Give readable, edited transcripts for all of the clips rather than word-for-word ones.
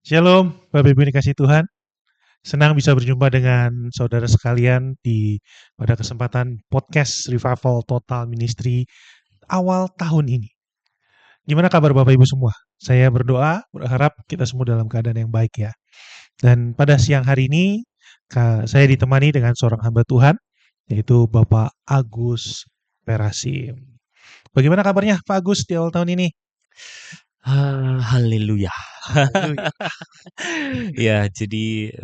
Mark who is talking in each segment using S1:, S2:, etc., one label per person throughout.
S1: Shalom, Bapak Ibu yang dikasihi Tuhan. Senang bisa berjumpa dengan saudara sekalian pada kesempatan podcast Revival Total Ministry awal tahun ini. Gimana kabar Bapak Ibu semua? Saya berharap kita semua dalam keadaan yang baik ya. Dan pada siang hari ini, saya ditemani dengan seorang hamba Tuhan, yaitu Bapak Agus Perasim. Bagaimana kabarnya Pak Agus di awal tahun ini?
S2: Haleluya.
S1: Haleluya.
S2: Ya, jadi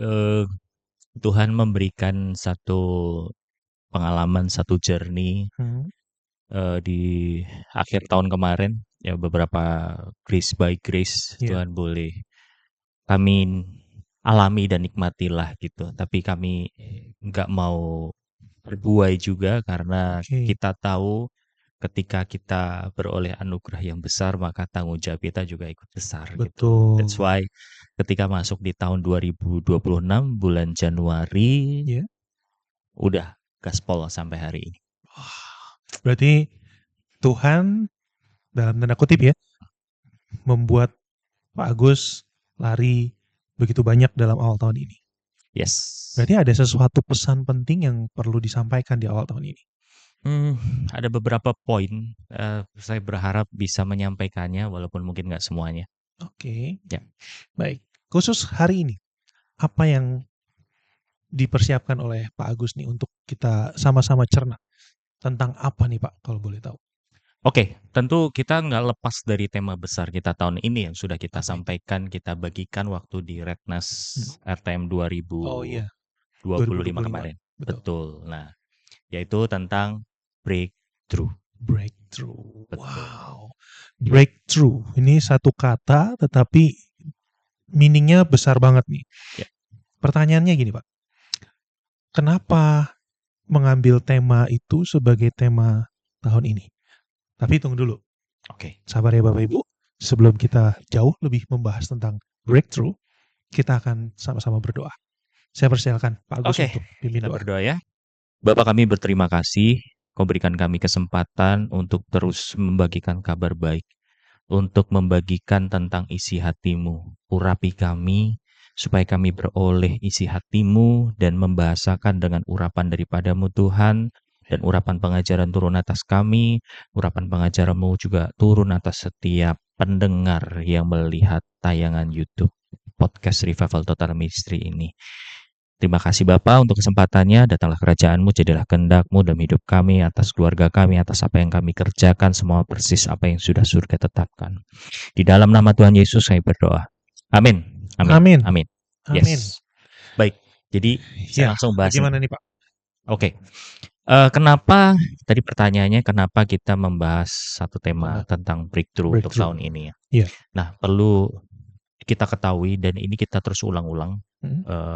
S2: Tuhan memberikan satu pengalaman, satu journey di akhir tahun kemarin. Ya, beberapa grace by grace
S1: Iya.
S2: Tuhan boleh kami alami dan nikmatilah gitu. Tapi kami nggak mau berbuai juga karena
S1: Oke.
S2: kita tahu ketika kita beroleh anugerah yang besar, maka tanggung jawab kita juga ikut besar gitu.
S1: Betul.
S2: That's why ketika masuk di tahun 2026 bulan Januari,
S1: Iya.
S2: udah gaspol sampai hari ini.
S1: Berarti Tuhan dalam tanda kutip ya, membuat Pak Agus lari begitu banyak dalam awal tahun ini.
S2: Yes.
S1: Berarti ada sesuatu pesan penting yang perlu disampaikan di awal tahun ini.
S2: Ada beberapa poin. Saya berharap bisa menyampaikannya, walaupun mungkin nggak semuanya.
S1: Oke.
S2: Ya.
S1: Baik. Khusus hari ini, apa yang dipersiapkan oleh Pak Agus nih untuk kita sama-sama cerna tentang apa nih Pak, kalau boleh tahu?
S2: Oke, tentu kita nggak lepas dari tema besar kita tahun ini yang sudah kita
S1: Apa itu?
S2: sampaikan, kita bagikan waktu di Rednas RTM 2025
S1: Oh iya,
S2: 2025
S1: 2025.
S2: kemarin.
S1: Betul.
S2: Betul. Nah, yaitu tentang breakthrough.
S1: Breakthrough.
S2: Betul.
S1: Wow. Breakthrough. Ini satu kata tetapi meaning-nya besar banget nih.
S2: Ya.
S1: Pertanyaannya gini, Pak. Kenapa mengambil tema itu sebagai tema tahun ini? Tapi tunggu dulu.
S2: Oke.
S1: Sabar ya Bapak Ibu. Sebelum kita jauh lebih membahas tentang breakthrough, kita akan sama-sama berdoa. Saya persilakan Pak Agus untuk pimpin
S2: Kita
S1: doa.
S2: berdoa ya. Bapak, kami berterima kasih Kau berikan kami kesempatan untuk terus membagikan kabar baik, untuk membagikan tentang isi hati-Mu. Urapi kami, supaya kami beroleh isi hati-Mu dan membahasakan dengan urapan daripada-Mu Tuhan, dan urapan pengajaran turun atas kami, urapan pengajaran-Mu juga turun atas setiap pendengar yang melihat tayangan YouTube podcast Revival Total Ministry ini. Terima kasih Bapa untuk kesempatannya, datanglah kerajaan-Mu, jadilah kehendak-Mu dalam hidup kami, atas keluarga kami, atas apa yang kami kerjakan, semua persis apa yang sudah surga tetapkan. Di dalam nama Tuhan Yesus saya berdoa. Amin.
S1: Amin.
S2: Amin. Yes. Baik, jadi saya langsung bahas.
S1: Bagaimana nih Pak?
S2: Oke. Kenapa, tadi pertanyaannya kenapa kita membahas satu tema tentang breakthrough untuk tahun ini ya.
S1: Iya.
S2: Nah, perlu kita ketahui dan ini kita terus ulang-ulang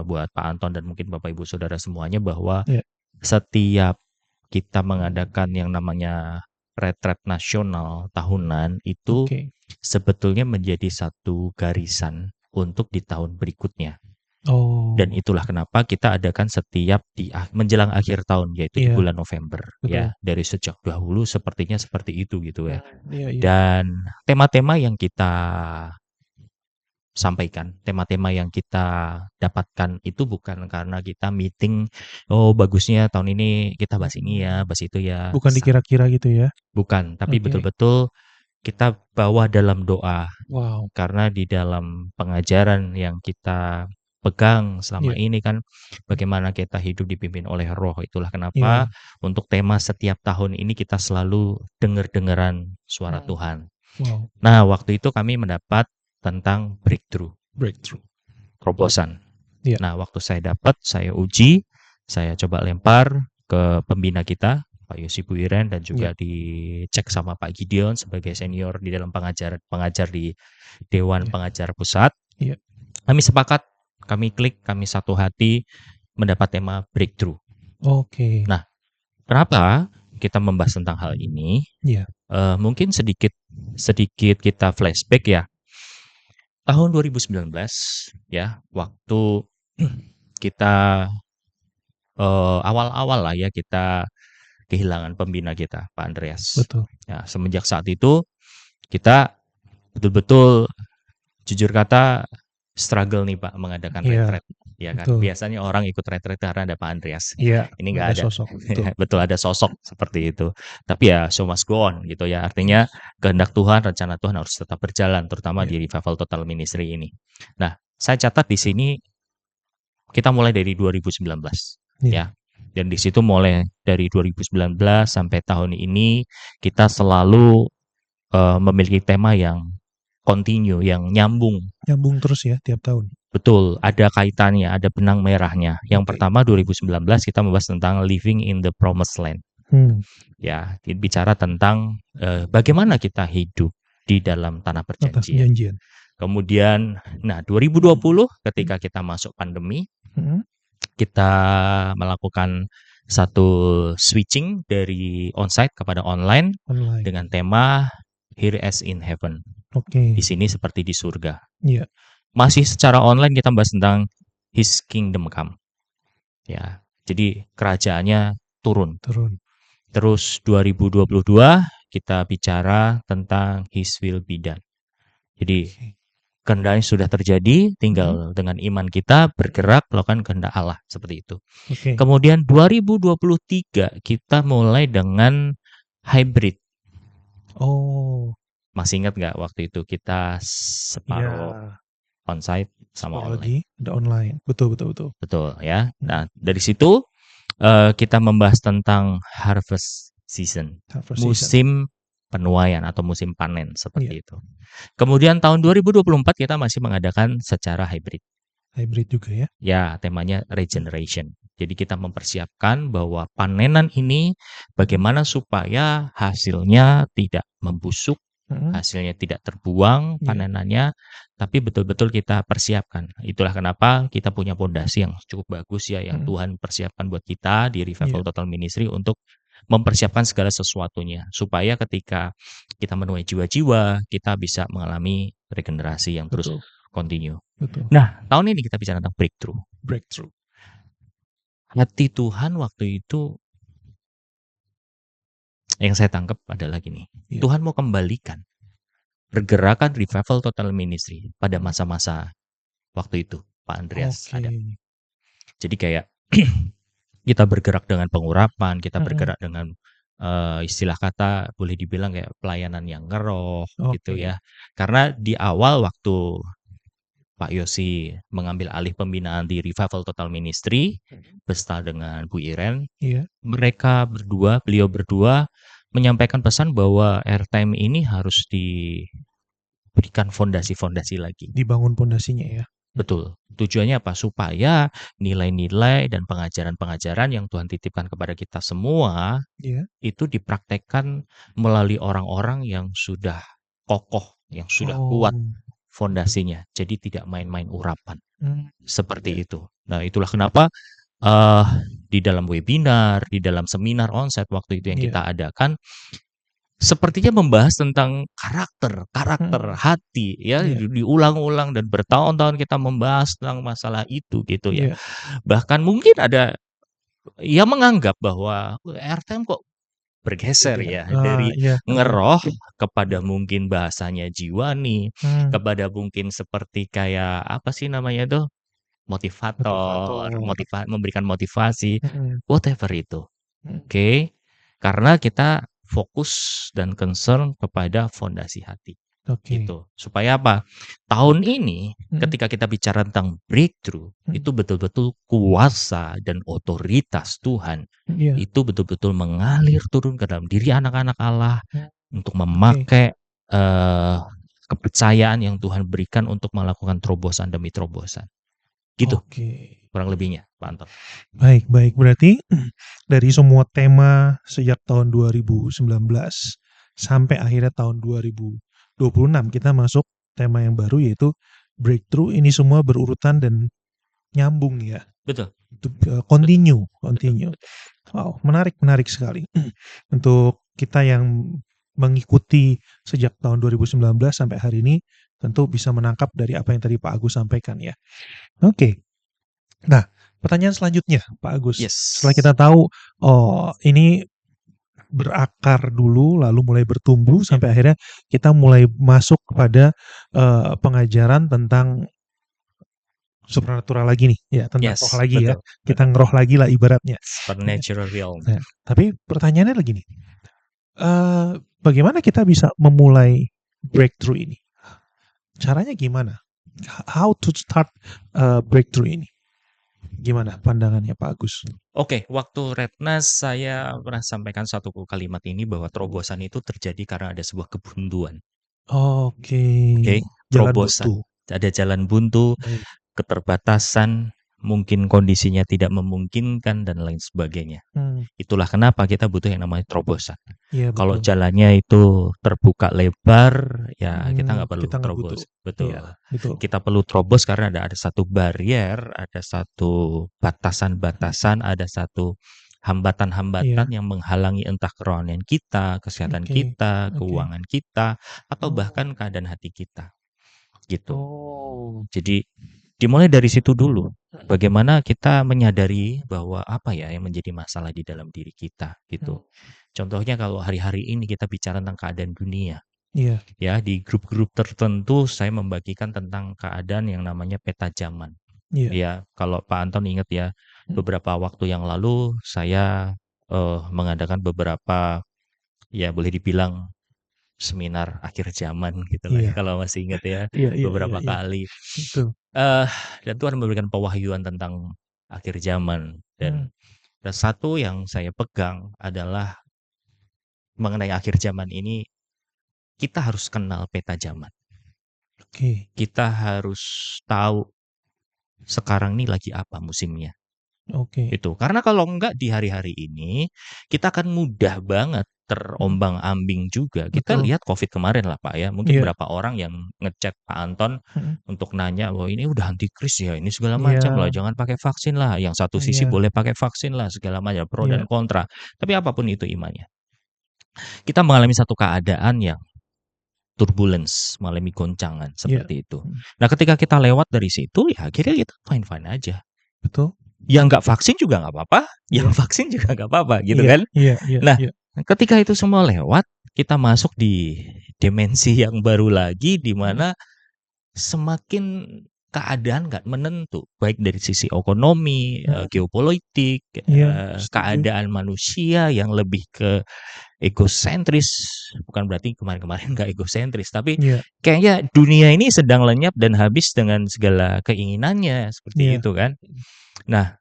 S2: buat Pak Anton dan mungkin Bapak Ibu Saudara semuanya bahwa setiap kita mengadakan yang namanya retret nasional tahunan itu sebetulnya menjadi satu garisan untuk di tahun berikutnya. Dan itulah kenapa kita adakan setiap di menjelang akhir tahun, yaitu di bulan November.
S1: Betul.
S2: Ya, dari sejak dahulu sepertinya seperti itu gitu ya.
S1: Iya.
S2: Dan tema-tema yang kita sampaikan, tema-tema yang kita dapatkan itu bukan karena kita meeting, oh bagusnya tahun ini kita bahas ini ya, bahas itu ya.
S1: Bukan dikira-kira gitu ya?
S2: Bukan, tapi betul-betul kita bawa dalam doa.
S1: Wow.
S2: Karena di dalam pengajaran yang kita pegang selama ini kan bagaimana kita hidup dipimpin oleh Roh. Itulah kenapa untuk tema setiap tahun ini kita selalu dengar-dengaran suara Tuhan.
S1: Wow.
S2: Nah, waktu itu kami mendapat tentang breakthrough. Terobosan. Nah, waktu saya dapat, saya uji, saya coba lempar ke pembina kita, Pak Yosi Buiren, dan juga dicek sama Pak Gideon sebagai senior di dalam pengajar di Dewan Pengajar Pusat. Kami sepakat, kami klik, kami satu hati mendapat tema breakthrough. Nah, kenapa kita membahas tentang hal ini? Mungkin sedikit kita flashback ya. Tahun 2019 ya, waktu kita awal-awal lah ya kita kehilangan pembina kita, Pak Andreas.
S1: Betul.
S2: Ya, semenjak saat itu kita betul-betul jujur kata struggle nih Pak mengadakan
S1: Iya,
S2: retret, ya kan.
S1: betul.
S2: Biasanya orang ikut retret karena ada Pak Andreas.
S1: Iya,
S2: Ini nggak
S1: ada
S2: ada.
S1: sosok, betul.
S2: Betul, ada sosok seperti itu. Tapi ya show must go on gitu ya. Artinya kehendak Tuhan, rencana Tuhan harus tetap berjalan, terutama
S1: Iya,
S2: di Revival Total Ministry ini. Nah, saya catat di sini kita mulai dari 2019
S1: iya,
S2: ya. Dan di situ mulai dari 2019 sampai tahun ini kita selalu memiliki tema yang continue, yang nyambung.
S1: nyambung terus ya tiap tahun.
S2: Betul, ada kaitannya, ada benang merahnya. Yang
S1: Oke.
S2: pertama 2019 kita membahas tentang living in the promised land. Ya, bicara tentang bagaimana kita hidup di dalam tanah
S1: Atas
S2: perjanjian.
S1: perjanjian.
S2: Kemudian, nah 2020 ketika kita masuk pandemi, kita melakukan satu switching dari onsite kepada online
S1: Online.
S2: dengan tema Here as in Heaven.
S1: Oke.
S2: Di sini seperti di surga.
S1: Iya.
S2: Masih secara online kita bahas tentang His Kingdom Come. Ya, jadi kerajaannya turun. Terus 2022 kita bicara tentang His will be done. Jadi kehendaknya sudah terjadi, tinggal dengan iman kita bergerak melakukan kehendak Allah seperti itu.
S1: Oke.
S2: Kemudian 2023 kita mulai dengan hybrid.
S1: Oh,
S2: Masih ingat nggak waktu itu kita separuh
S1: iya.
S2: onsite sama
S1: Separuh
S2: online.
S1: lagi ada online. Betul.
S2: Betul ya. Nah, dari situ kita membahas tentang harvest season,
S1: Harvest season.
S2: musim penuaian atau musim panen seperti itu. Kemudian tahun 2024 kita masih mengadakan secara hybrid.
S1: Hybrid juga ya?
S2: Ya, temanya regeneration. Jadi kita mempersiapkan bahwa panenan ini bagaimana supaya hasilnya tidak membusuk, hasilnya tidak terbuang panenannya, tapi betul-betul kita persiapkan. Itulah kenapa kita punya pondasi yang cukup bagus ya, yang Tuhan persiapkan buat kita di Revival Total Ministry untuk mempersiapkan segala sesuatunya, supaya ketika kita menuai jiwa-jiwa, kita bisa mengalami regenerasi yang terus continue.
S1: Betul.
S2: Nah, tahun ini kita bicara tentang breakthrough.
S1: Breakthrough.
S2: Hati Tuhan waktu itu yang saya tangkap adalah gini. Tuhan mau kembalikan pergerakan Revival Total Ministry pada masa-masa waktu itu, Pak Andreas ada. Jadi kayak kita bergerak dengan pengurapan, kita bergerak dengan istilah kata boleh dibilang kayak pelayanan yang ngeroh gitu ya. Karena di awal waktu Pak Yosi mengambil alih pembinaan di Revival Total Ministry beserta dengan Bu Iren, beliau berdua menyampaikan pesan bahwa airtime ini harus diberikan fondasi-fondasi lagi.
S1: Dibangun fondasinya ya.
S2: Betul. Tujuannya apa? Supaya nilai-nilai dan pengajaran-pengajaran yang Tuhan titipkan kepada kita semua itu dipraktekkan melalui orang-orang yang sudah kokoh, yang sudah kuat fondasinya. Jadi tidak main-main urapan. Seperti itu. Nah, itulah kenapa di dalam webinar, di dalam seminar onsite waktu itu yang kita adakan, sepertinya membahas tentang karakter hati ya, diulang-ulang dan bertahun-tahun kita membahas tentang masalah itu gitu ya. Bahkan mungkin ada yang menganggap bahwa airtime kok bergeser ya dari ngeroh kepada mungkin bahasanya jiwani, kepada mungkin seperti kayak apa sih namanya tuh, motivator, memberikan motivasi, whatever itu. Oke. Karena kita fokus dan concern kepada fondasi hati. Gitu. Supaya apa? Tahun ini ketika kita bicara tentang breakthrough, itu betul-betul kuasa dan otoritas Tuhan itu betul-betul mengalir turun ke dalam diri anak-anak Allah untuk memakai kepercayaan yang Tuhan berikan untuk melakukan terobosan demi terobosan. Gitu. Kurang lebihnya, Pak Anton.
S1: Baik. Berarti dari semua tema sejak tahun 2019 sampai akhirnya tahun 2026 kita masuk tema yang baru yaitu breakthrough. Ini semua berurutan dan nyambung ya.
S2: Betul.
S1: Continue. Wow, menarik sekali. Untuk kita yang mengikuti sejak tahun 2019 sampai hari ini tentu bisa menangkap dari apa yang tadi Pak Agus sampaikan ya. Oke. Nah, pertanyaan selanjutnya Pak Agus. Setelah kita tahu ini berakar dulu lalu mulai bertumbuh sampai akhirnya kita mulai masuk kepada pengajaran tentang supernatural lagi nih, ya tentang roh
S2: Yes,
S1: lagi ya.
S2: betul,
S1: Kita
S2: betul.
S1: ngeroh lagi lah ibaratnya.
S2: Supernatural realm.
S1: Nah, tapi pertanyaannya lagi nih, bagaimana kita bisa memulai breakthrough ini? Caranya gimana? How to start breakthrough ini? Gimana pandangannya Pak Agus?
S2: Oke, waktu Retnas saya pernah sampaikan satu kalimat ini bahwa terobosan itu terjadi karena ada sebuah kebuntuan.
S1: Oke,
S2: Oke,
S1: jalan
S2: terobosan.
S1: buntu.
S2: Ada jalan buntu,
S1: Baik.
S2: keterbatasan, mungkin kondisinya tidak memungkinkan dan lain sebagainya.
S1: Hmm,
S2: Itulah kenapa kita butuh yang namanya terobosan.
S1: iya
S2: Kalau
S1: betul.
S2: jalannya itu terbuka lebar, ya kita nggak perlu
S1: Kita nggak butuh.
S2: terobos. Betul.
S1: Iya, betul.
S2: Kita perlu terobos karena ada satu barrier, ada satu batasan-batasan, ada satu hambatan-hambatan
S1: Iya.
S2: yang menghalangi entah kerohanian kita, kesehatan
S1: Oke.
S2: kita,
S1: Oke.
S2: keuangan kita, atau
S1: Oh.
S2: bahkan keadaan hati kita. Gitu.
S1: Oh.
S2: Jadi dimulai dari situ dulu. Bagaimana kita menyadari bahwa apa ya yang menjadi masalah di dalam diri kita gitu. Contohnya kalau hari-hari ini kita bicara tentang keadaan dunia.
S1: Iya.
S2: Ya, di grup-grup tertentu saya membagikan tentang keadaan yang namanya peta zaman.
S1: Iya.
S2: Ya, kalau Pak Anton ingat ya, beberapa waktu yang lalu saya mengadakan beberapa ya boleh dibilang seminar akhir zaman gitu lah ya,
S1: Iya.
S2: kalau masih ingat ya,
S1: Iya, iya, iya,
S2: beberapa
S1: iya.
S2: kali.
S1: Betul.
S2: Dan Tuhan memberikan pewahyuan tentang akhir zaman dan satu yang saya pegang adalah mengenai akhir zaman ini kita harus kenal peta zaman.
S1: Oke.
S2: Kita harus tahu sekarang ini lagi apa musimnya.
S1: Oke.
S2: Itu. Karena kalau enggak di hari-hari ini kita akan mudah banget terombang-ambing juga. Kita
S1: Betul.
S2: lihat COVID kemarin lah Pak ya. Mungkin
S1: Iya.
S2: berapa orang yang ngechat Pak Anton untuk nanya, "Wah, ini udah antikris ya, ini segala macam lah,
S1: Iya.
S2: jangan pakai vaksin lah. Yang satu sisi
S1: Iya.
S2: boleh pakai vaksin lah, segala macam, pro
S1: Iya.
S2: dan kontra." Tapi apapun itu imannya. Kita mengalami satu keadaan yang turbulence, mengalami goncangan seperti itu. Nah, ketika kita lewat dari situ ya akhirnya kita fine-fine aja.
S1: Betul.
S2: Yang nggak vaksin juga nggak apa-apa, yang vaksin juga nggak apa-apa gitu
S1: Iya.
S2: kan.
S1: Iya. Iya.
S2: Nah,
S1: Iya.
S2: ketika itu semua lewat, kita masuk di dimensi yang baru lagi di mana semakin keadaan nggak menentu, baik dari sisi ekonomi, geopolitik,
S1: Iya, setuju.
S2: keadaan manusia yang lebih ke egosentris. Bukan berarti kemarin-kemarin nggak egosentris, tapi
S1: Iya.
S2: kayaknya dunia ini sedang lenyap dan habis dengan segala keinginannya seperti
S1: Iya.
S2: itu kan. Nah,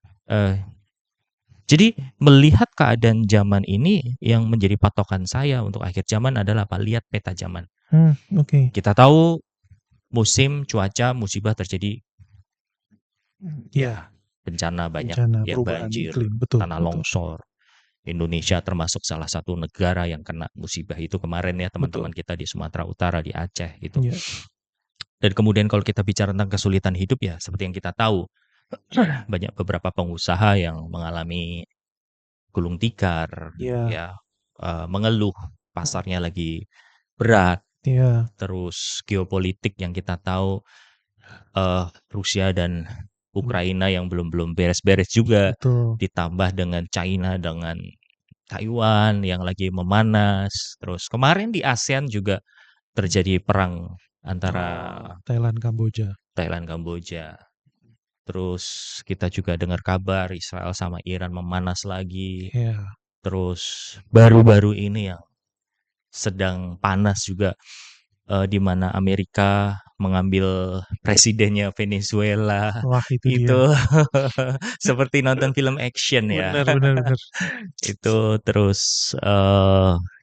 S2: jadi melihat keadaan zaman ini yang menjadi patokan saya untuk akhir zaman adalah apa? Lihat peta zaman.
S1: Oke.
S2: Kita tahu musim, cuaca, musibah terjadi.
S1: Iya.
S2: Bencana banyak,
S1: Bencana
S2: ya
S1: perubahan
S2: banjir,
S1: iklim, betul,
S2: tanah
S1: betul.
S2: longsor. Indonesia termasuk salah satu negara yang kena musibah itu kemarin ya teman-teman kita di Sumatera Utara, di Aceh gitu.
S1: Iya.
S2: Dan kemudian kalau kita bicara tentang kesulitan hidup ya seperti yang kita tahu, banyak beberapa pengusaha yang mengalami gulung tikar,
S1: Iya.
S2: ya mengeluh pasarnya lagi berat.
S1: Iya.
S2: Terus geopolitik yang kita tahu Rusia dan Ukraina yang belum beres-beres juga,
S1: Betul.
S2: ditambah dengan China dengan Taiwan yang lagi memanas. Terus kemarin di ASEAN juga terjadi perang antara
S1: Thailand,
S2: Kamboja. Terus kita juga dengar kabar Israel sama Iran memanas lagi.
S1: Iya.
S2: Terus baru-baru ini yang sedang panas juga di mana Amerika mengambil presidennya Venezuela.
S1: Wah, itu dia.
S2: Itu seperti nonton film action ya.
S1: Benar.
S2: Itu terus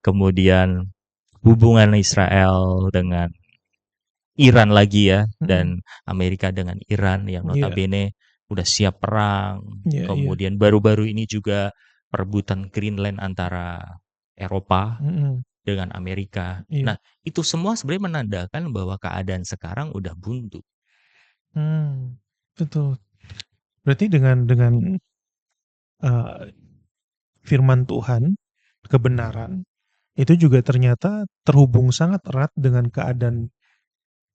S2: kemudian hubungan Israel dengan Iran lagi ya dan Amerika dengan Iran yang notabene udah siap perang.
S1: Iya.
S2: Kemudian baru-baru ini juga perebutan Greenland antara Eropa dengan Amerika.
S1: Iya.
S2: Nah, itu semua sebenarnya menandakan bahwa keadaan sekarang udah buntu.
S1: Betul. Berarti dengan firman Tuhan, kebenaran, itu juga ternyata terhubung sangat erat dengan keadaan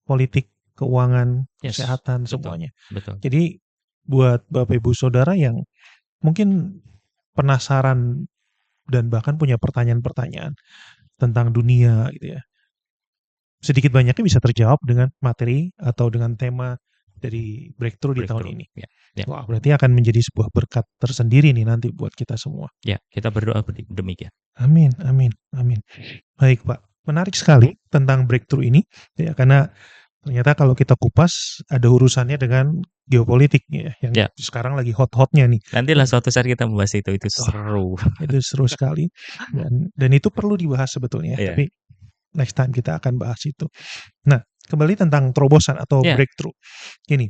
S1: politik, keuangan, kesehatan, semuanya.
S2: Betul.
S1: Jadi buat Bapak Ibu Saudara yang mungkin penasaran dan bahkan punya pertanyaan-pertanyaan tentang dunia gitu ya, sedikit banyaknya bisa terjawab dengan materi atau dengan tema dari breakthrough di tahun
S2: breakthrough.
S1: ini.
S2: Ya, ya,
S1: Wah, berarti akan menjadi sebuah berkat tersendiri nih nanti buat kita semua.
S2: ya. Kita berdoa demikian.
S1: Amin, amin, amin. Baik, Pak. Menarik sekali tentang breakthrough ini, ya, karena ternyata kalau kita kupas ada urusannya dengan geopolitik ya, yang
S2: Ya,
S1: sekarang lagi hot-hotnya nih.
S2: nantilah suatu saat kita membahas itu
S1: Oh,
S2: seru.
S1: itu seru sekali dan itu perlu dibahas sebetulnya,
S2: Iya.
S1: tapi next time kita akan bahas itu. Nah, kembali tentang terobosan atau
S2: Ya.
S1: breakthrough. Ini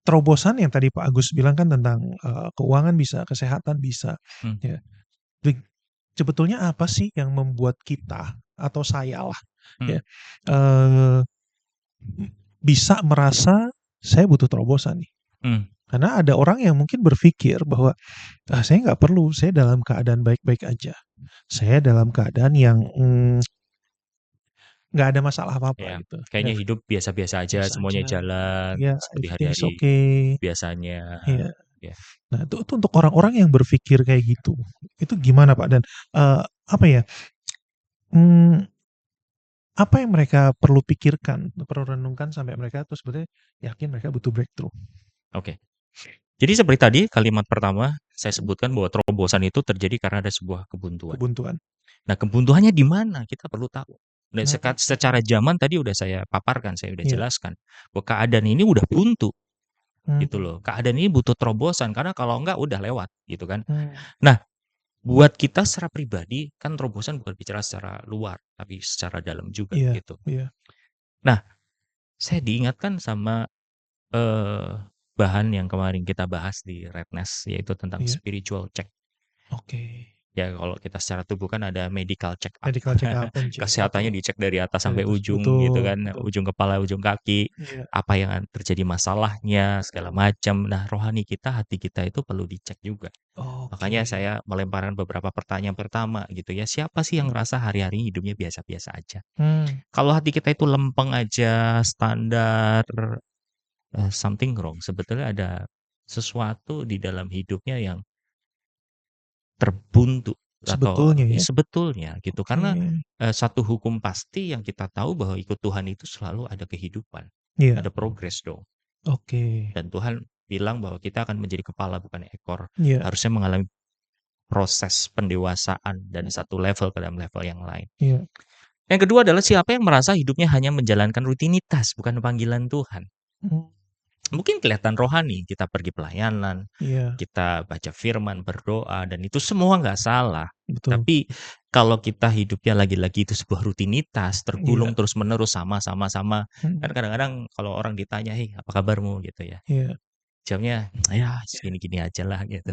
S1: terobosan yang tadi Pak Agus bilang kan tentang keuangan bisa, kesehatan bisa. Ya. Sebetulnya apa sih yang membuat kita atau saya lah ya bisa merasa saya butuh terobosan nih. Karena ada orang yang mungkin berpikir bahwa saya nggak perlu, saya dalam keadaan baik-baik aja. Saya dalam keadaan yang nggak ada masalah apa-apa
S2: Ya,
S1: gitu.
S2: kayaknya
S1: Ya,
S2: hidup biasa-biasa aja,
S1: biasa
S2: semuanya
S1: aja.
S2: jalan
S1: Ya,
S2: seperti
S1: everything's
S2: hari-hari
S1: okay.
S2: biasanya.
S1: Iya.
S2: Ya.
S1: Nah, itu untuk orang-orang yang berpikir kayak gitu. Itu gimana Pak? Dan apa ya? Apa yang mereka perlu pikirkan, perlu renungkan sampai mereka tuh sebetulnya yakin mereka butuh breakthrough.
S2: Oke. Jadi seperti tadi kalimat pertama saya sebutkan bahwa terobosan itu terjadi karena ada sebuah kebuntuan. Nah, kebuntuannya di mana? Kita perlu tahu. Dan secara zaman tadi udah saya paparkan, saya udah jelaskan bahwa keadaan ini udah buntu. Gitu loh. Keadaan ini butuh terobosan karena kalau enggak udah lewat gitu kan. Nah, buat kita secara pribadi kan terobosan bukan bicara secara luar tapi secara dalam juga gitu. Nah, saya diingatkan sama bahan yang kemarin kita bahas di Redness yaitu tentang spiritual check.
S1: Oke.
S2: Ya kalau kita secara tubuh kan ada medical check up.
S1: Kesehatannya
S2: Kesehatannya dicek dari atas sampai ujung gitu kan, ujung kepala, ujung kaki. Apa yang terjadi masalahnya segala macam. Nah, rohani kita, hati kita itu perlu dicek juga. Makanya saya melemparkan beberapa pertanyaan pertama gitu ya. Siapa sih yang ngerasa hari-hari hidupnya biasa-biasa aja? Kalau hati kita itu lempeng aja, standar, something wrong. Sebetulnya ada sesuatu di dalam hidupnya yang terbuntu sebetulnya gitu. Karena satu hukum pasti yang kita tahu bahwa ikut Tuhan itu selalu ada kehidupan, ada progres dong. Dan Tuhan bilang bahwa kita akan menjadi kepala bukan ekor. Harusnya mengalami proses pendewasaan dari satu level ke dalam level yang lain. Yang kedua adalah siapa yang merasa hidupnya hanya menjalankan rutinitas bukan panggilan Tuhan. Mungkin kelihatan rohani, kita pergi pelayanan, kita baca firman, berdoa, dan itu semua nggak salah. Tapi kalau kita hidupnya lagi-lagi itu sebuah rutinitas, tergulung terus-menerus sama-sama, kan kadang-kadang kalau orang ditanya, "Hei, apa kabarmu?" gitu ya. Jawabnya, "Ya, segini-gini aja lah," gitu.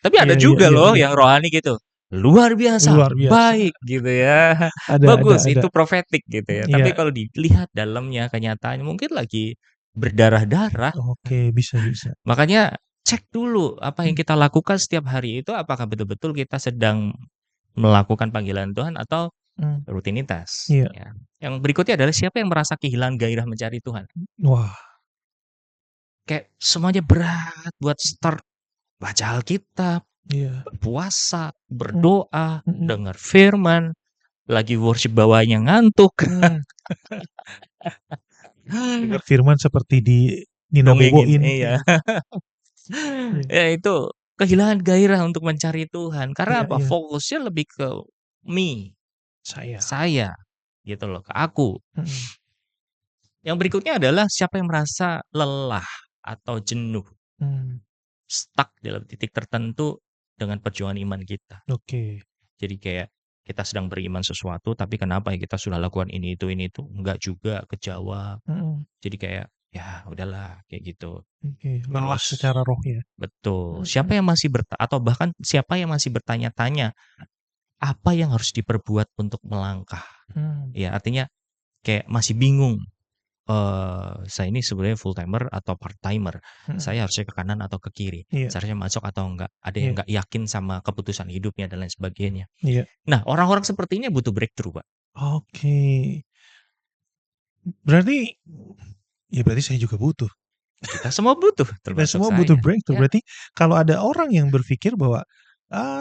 S2: Tapi ada juga loh yang rohani gitu. Luar biasa, baik gitu ya. Bagus, itu profetik gitu ya. Tapi kalau dilihat dalamnya kenyataannya mungkin lagi berdarah-darah.
S1: Bisa.
S2: Makanya cek dulu apa yang kita lakukan setiap hari itu apakah betul-betul kita sedang melakukan panggilan Tuhan atau rutinitas. Ya. Yang berikutnya adalah siapa yang merasa kehilangan gairah mencari Tuhan.
S1: Wah.
S2: Kayak semuanya berat buat start baca Alkitab, puasa, berdoa, dengar firman, lagi worship bawahnya ngantuk.
S1: Dengar firman seperti dinaboboin.
S2: Iya. Ya itu kehilangan gairah untuk mencari Tuhan. Karena apa? Fokusnya lebih ke me. Saya. Gitu loh, ke aku. Yang berikutnya adalah siapa yang merasa lelah atau jenuh. Stuck dalam titik tertentu dengan perjuangan iman kita. Jadi kayak kita sedang beriman sesuatu, tapi kenapa ya kita sudah lakukan ini itu enggak juga kejawab. Jadi kayak ya udahlah kayak gitu.
S1: Lelah secara roh ya.
S2: Betul. Siapa yang masih atau bahkan siapa yang masih bertanya-tanya apa yang harus diperbuat untuk melangkah? Ya artinya kayak masih bingung. Saya ini sebenarnya full timer atau part timer. Saya harusnya ke kanan atau ke kiri. Seharusnya masuk atau enggak. Ada yang enggak yakin sama keputusan hidupnya dan lain sebagainya. Nah, orang-orang seperti ini butuh breakthrough, Pak.
S1: Berarti saya juga butuh.
S2: Kita semua butuh.
S1: Kita semua butuh breakthrough. Berarti kalau ada orang yang berpikir bahwa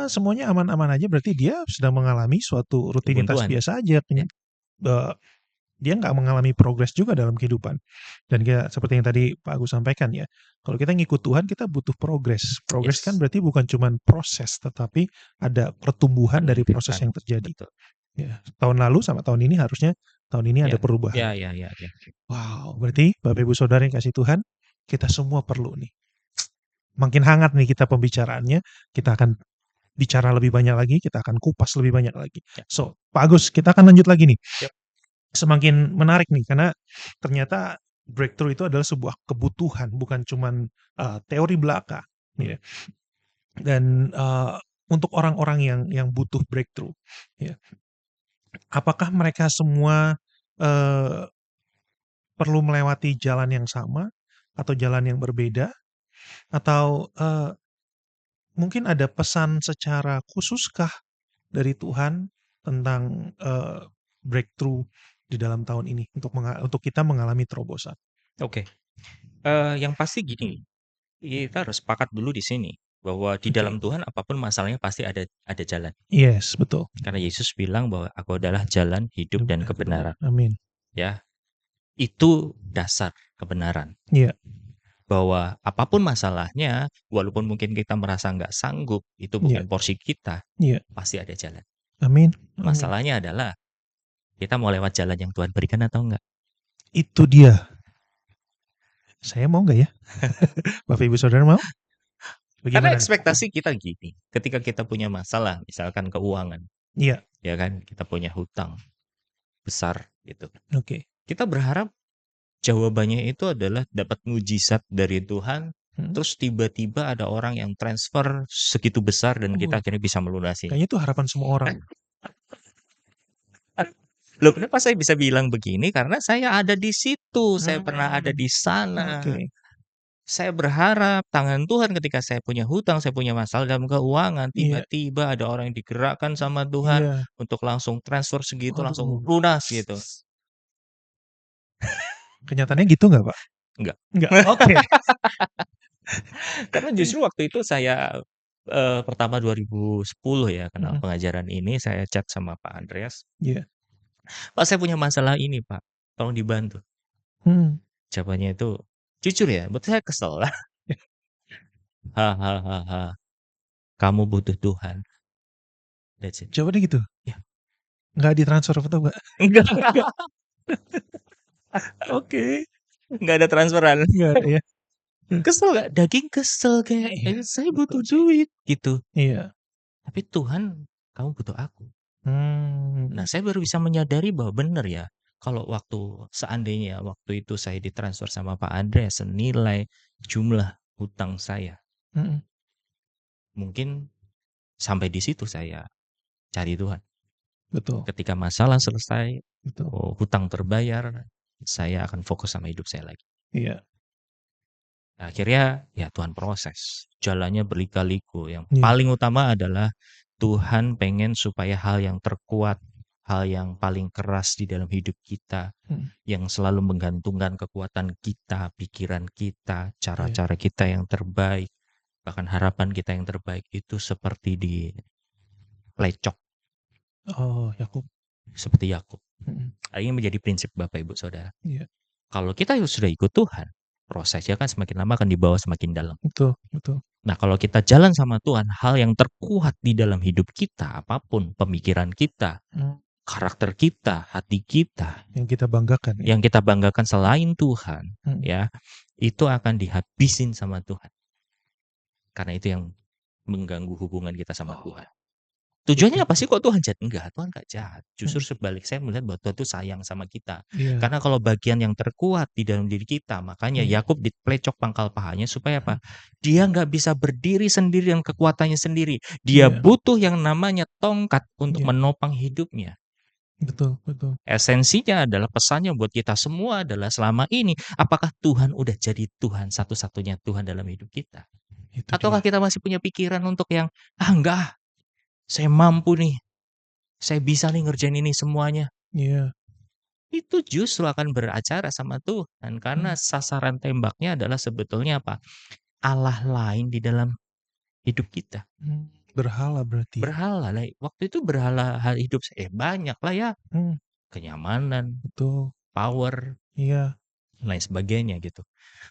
S1: semuanya aman-aman aja, berarti dia sedang mengalami suatu rutinitas biasa aja. dia nggak mengalami progres juga dalam kehidupan. Dan seperti yang tadi Pak Agus sampaikan ya, kalau kita ngikut Tuhan kita butuh progres. Progres kan
S2: Yes.
S1: berarti bukan cuma proses, tetapi ada pertumbuhan dari proses
S2: Peningkatan,
S1: yang terjadi.
S2: betul.
S1: Ya, tahun lalu sama tahun ini harusnya tahun ini ada
S2: Ya,
S1: perubahan.
S2: ya.
S1: Wow, berarti Bapak Ibu Saudara yang kasih Tuhan, kita semua perlu nih. Makin hangat nih kita pembicaraannya, kita akan bicara lebih banyak lagi, kita akan kupas lebih banyak lagi.
S2: Ya.
S1: So, Pak Agus, kita akan lanjut lagi nih.
S2: Yep.
S1: Semakin menarik nih, karena ternyata breakthrough itu adalah sebuah kebutuhan, bukan cuman teori belaka. Ya. Dan untuk orang-orang yang butuh breakthrough, ya, apakah mereka semua perlu melewati jalan yang sama atau jalan yang berbeda, atau mungkin ada pesan secara khususkah dari Tuhan tentang breakthrough di dalam tahun ini untuk kita mengalami terobosan?
S2: Oke. Yang pasti gini, kita harus sepakat dulu di sini bahwa di dalam
S1: Oke.
S2: Tuhan apapun masalahnya pasti ada jalan.
S1: Yes, betul.
S2: Karena Yesus bilang bahwa Aku adalah jalan, hidup, dan kebenaran.
S1: Amin.
S2: Ya, itu dasar kebenaran.
S1: Iya.
S2: Bahwa apapun masalahnya, walaupun mungkin kita merasa nggak sanggup, itu bukan porsi kita,
S1: Iya.
S2: pasti ada jalan.
S1: Amin.
S2: Masalahnya adalah kita mau lewat jalan yang Tuhan berikan atau enggak.
S1: Itu dia. Saya mau nggak ya? Bapak Ibu Saudara mau?
S2: Karena
S1: Bagaimana nih?
S2: ekspektasi kita gini, ketika kita punya masalah, misalkan keuangan,
S1: Iya.
S2: ya kan, kita punya hutang besar gitu.
S1: Oke.
S2: Kita berharap jawabannya itu adalah dapat mujizat dari Tuhan, terus tiba-tiba ada orang yang transfer segitu besar dan kita akhirnya bisa melunasi.
S1: Kayaknya itu harapan semua orang.
S2: Loh, kenapa saya bisa bilang begini? Karena saya ada di situ, saya pernah ada di sana.
S1: Oke.
S2: Saya berharap tangan Tuhan ketika saya punya hutang, saya punya masalah dalam keuangan,
S1: Iya.
S2: tiba-tiba ada orang yang digerakkan sama Tuhan
S1: Iya.
S2: untuk langsung transfer segitu, langsung
S1: Waduh.
S2: lunas gitu.
S1: Kenyataannya gitu nggak, Pak?
S2: Enggak.
S1: Enggak. Oke.
S2: Karena justru waktu itu saya pertama 2010 ya kenal pengajaran ini, saya chat sama Pak Andreas.
S1: Iya.
S2: Pak, saya punya masalah ini, Pak. Tolong dibantu. Jawabannya itu jujur ya, buat saya kesel lah. Hahaha. Kamu butuh Tuhan. That's it.
S1: Jawabannya gitu?
S2: Ya.
S1: Nggak ditransfer atau enggak?
S2: Enggak.
S1: Oke.
S2: Nggak ada transferan.
S1: Nggak ada ya.
S2: Kesel gak? Daging kesel kayak saya butuh duit gitu.
S1: Iya.
S2: Tapi Tuhan, kamu butuh aku. Nah,
S1: Hmm.
S2: saya baru bisa menyadari bahwa benar ya, kalau seandainya waktu itu saya ditransfer sama Pak Andreas senilai jumlah hutang saya, mungkin sampai di situ saya cari Tuhan.
S1: Betul.
S2: Ketika masalah selesai,
S1: Betul.
S2: hutang terbayar, saya akan fokus sama hidup saya lagi.
S1: Iya.
S2: Nah, akhirnya ya Tuhan proses, jalannya berliku-liku. Yang
S1: Iya.
S2: paling utama adalah Tuhan pengen supaya hal yang terkuat, hal yang paling keras di dalam hidup kita, yang selalu menggantungkan kekuatan kita, pikiran kita, cara-cara kita yang terbaik, bahkan harapan kita yang terbaik itu seperti dilecok.
S1: Oh, Yakub.
S2: Seperti Yakub. Ini menjadi prinsip Bapak Ibu Saudara.
S1: Iya.
S2: Kalau kita sudah ikut Tuhan, prosesnya kan semakin lama akan dibawa semakin dalam.
S1: Betul, betul.
S2: Nah, kalau kita jalan sama Tuhan, hal yang terkuat di dalam hidup kita, apapun pemikiran kita, karakter kita, hati kita,
S1: yang kita banggakan,
S2: yang kita banggakan selain Tuhan, ya, itu akan dihabisin sama Tuhan. Karena itu yang mengganggu hubungan kita sama Tuhan. Tujuannya apa sih kok Tuhan jahat? Enggak, Tuhan gak jahat. Justru sebalik, saya melihat bahwa Tuhan itu sayang sama kita. Karena kalau bagian yang terkuat di dalam diri kita, makanya Yakub diplecok pangkal pahanya supaya apa? Dia nggak bisa berdiri sendiri dengan kekuatannya sendiri. Dia butuh yang namanya tongkat untuk menopang hidupnya.
S1: Betul, betul.
S2: Esensinya adalah pesannya buat kita semua adalah selama ini, apakah Tuhan udah jadi Tuhan satu-satunya Tuhan dalam hidup kita? Ataukah kita masih punya pikiran untuk yang, enggak, saya mampu nih, saya bisa nih ngerjain ini semuanya.
S1: Iya.
S2: Itu justru akan beracara sama Tuhan, karena sasaran tembaknya adalah sebetulnya apa? Allah lain di dalam hidup kita.
S1: Berhala berarti.
S2: Berhala lah. Waktu itu berhala hal hidup saya banyak lah ya. kenyamanan,
S1: Betul.
S2: power,
S1: Iya.
S2: lain sebagainya gitu.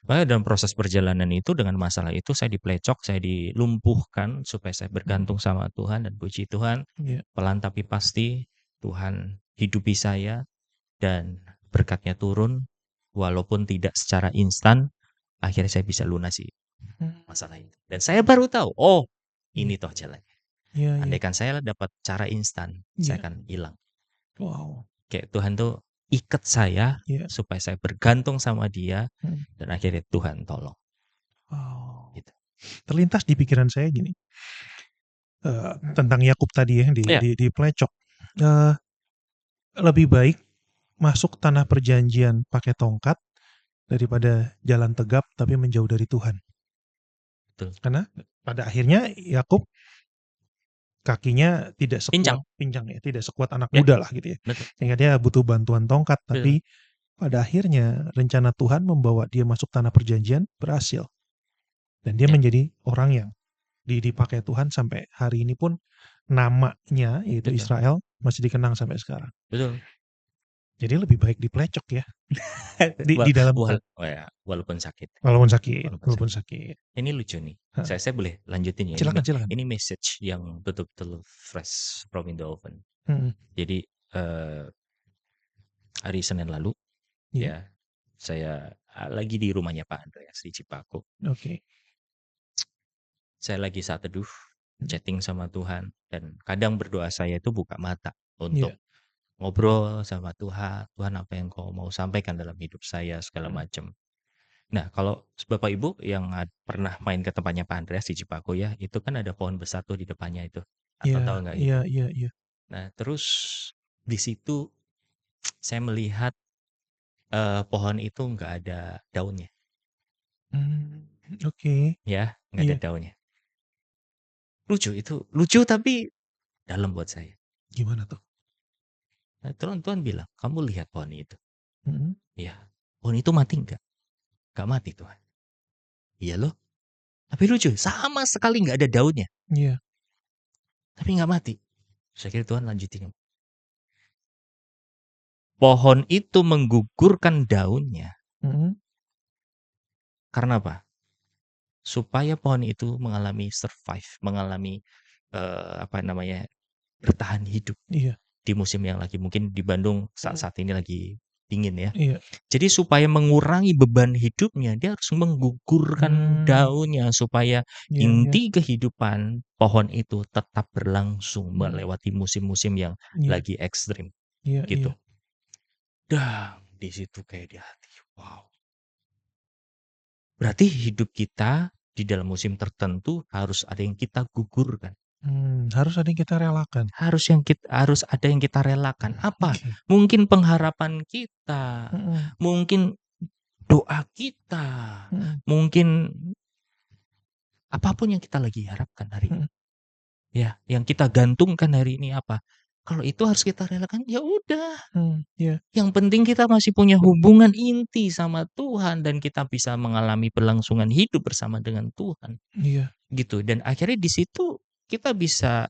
S2: Makanya dalam proses perjalanan itu dengan masalah itu saya diplecok, saya dilumpuhkan supaya saya bergantung sama Tuhan dan puji Tuhan,
S1: Iya.
S2: pelan tapi pasti Tuhan hidupi saya dan berkatnya turun walaupun tidak secara instan, akhirnya saya bisa lunasi masalah itu. Dan saya baru tahu, oh ini toh jalannya.
S1: Iya, iya.
S2: Andaikan saya dapat cara instan, saya
S1: Iya.
S2: akan hilang.
S1: Wow.
S2: Kayak Tuhan tuh ikat saya
S1: Iya.
S2: supaya saya bergantung sama Dia
S1: Hmm.
S2: dan akhirnya Tuhan tolong.
S1: Wow.
S2: Gitu.
S1: Terlintas di pikiran saya gini, tentang Yakub tadi ya,
S2: Iya.
S1: di plecok. Lebih baik masuk tanah perjanjian pakai tongkat daripada jalan tegap tapi menjauh dari Tuhan.
S2: Betul.
S1: Karena pada akhirnya Yakub kakinya tidak
S2: Pincang.
S1: sekuat pincang ya, tidak sekuat anak
S2: Ya,
S1: muda lah gitu ya.
S2: betul.
S1: Sehingga dia butuh bantuan tongkat,
S2: Betul.
S1: tapi pada akhirnya rencana Tuhan membawa dia masuk tanah perjanjian berhasil. Dan dia
S2: Ya.
S1: menjadi orang yang dipakai Tuhan sampai hari ini pun namanya yaitu
S2: Betul.
S1: Israel masih dikenang sampai sekarang.
S2: Betul.
S1: Jadi lebih baik diplecok ya. di dalam
S2: Walaupun sakit.
S1: walaupun sakit.
S2: Ini lucu nih.
S1: Hah.
S2: Saya boleh lanjutin ya.
S1: Silakan.
S2: Ini message yang betul-betul fresh from in the oven.
S1: Hmm.
S2: Jadi hari Senin lalu
S1: Iya.
S2: ya saya lagi di rumahnya Pak Andreas di Cipaku.
S1: Oke.
S2: Saya lagi saat teduh chatting sama Tuhan dan kadang berdoa saya itu buka mata untuk
S1: Iya.
S2: ngobrol sama Tuhan. Tuhan apa yang kau mau sampaikan dalam hidup saya segala macam. Nah, kalau Bapak Ibu yang pernah main ke tempatnya Pak Andreas di Cipaku ya, itu kan ada pohon besar tuh di depannya itu. Atau tahu nggak gitu?
S1: Iya.
S2: Nah, terus di situ saya melihat pohon itu nggak ada daunnya,
S1: Oke.
S2: ya, nggak ada
S1: Iya.
S2: daunnya. Lucu tapi dalam buat saya.
S1: Gimana tuh?
S2: Nah, Tuhan bilang, kamu lihat pohon itu.
S1: Mhm.
S2: Ya, pohon itu mati nggak? Nggak mati Tuhan. Iya loh. Tapi lucu, sama sekali nggak ada daunnya.
S1: Iya.
S2: Tapi nggak mati. Saya kira Tuhan lanjutin. Pohon itu menggugurkan daunnya. Karena apa? Supaya pohon itu mengalami survive, mengalami bertahan hidup
S1: Iya.
S2: di musim yang lagi mungkin di Bandung saat ini lagi dingin ya.
S1: Iya.
S2: Jadi supaya mengurangi beban hidupnya, dia harus menggugurkan daunnya supaya inti kehidupan pohon itu tetap berlangsung melewati musim-musim yang lagi ekstrim. Gitu. Dan di situ kayak di hati, wow. Berarti hidup kita di dalam musim tertentu harus ada yang kita gugurkan.
S1: Harus ada yang kita relakan.
S2: Harus ada yang kita relakan. Apa? Mungkin pengharapan kita, mungkin doa kita, mungkin apapun yang kita lagi harapkan hari ini. Ya, yang kita gantungkan hari ini apa? Kalau itu harus kita relakan, ya udah. Yang penting kita masih punya hubungan inti sama Tuhan dan kita bisa mengalami berlangsungan hidup bersama dengan Tuhan.
S1: Iya.
S2: Gitu. Dan akhirnya di situ kita bisa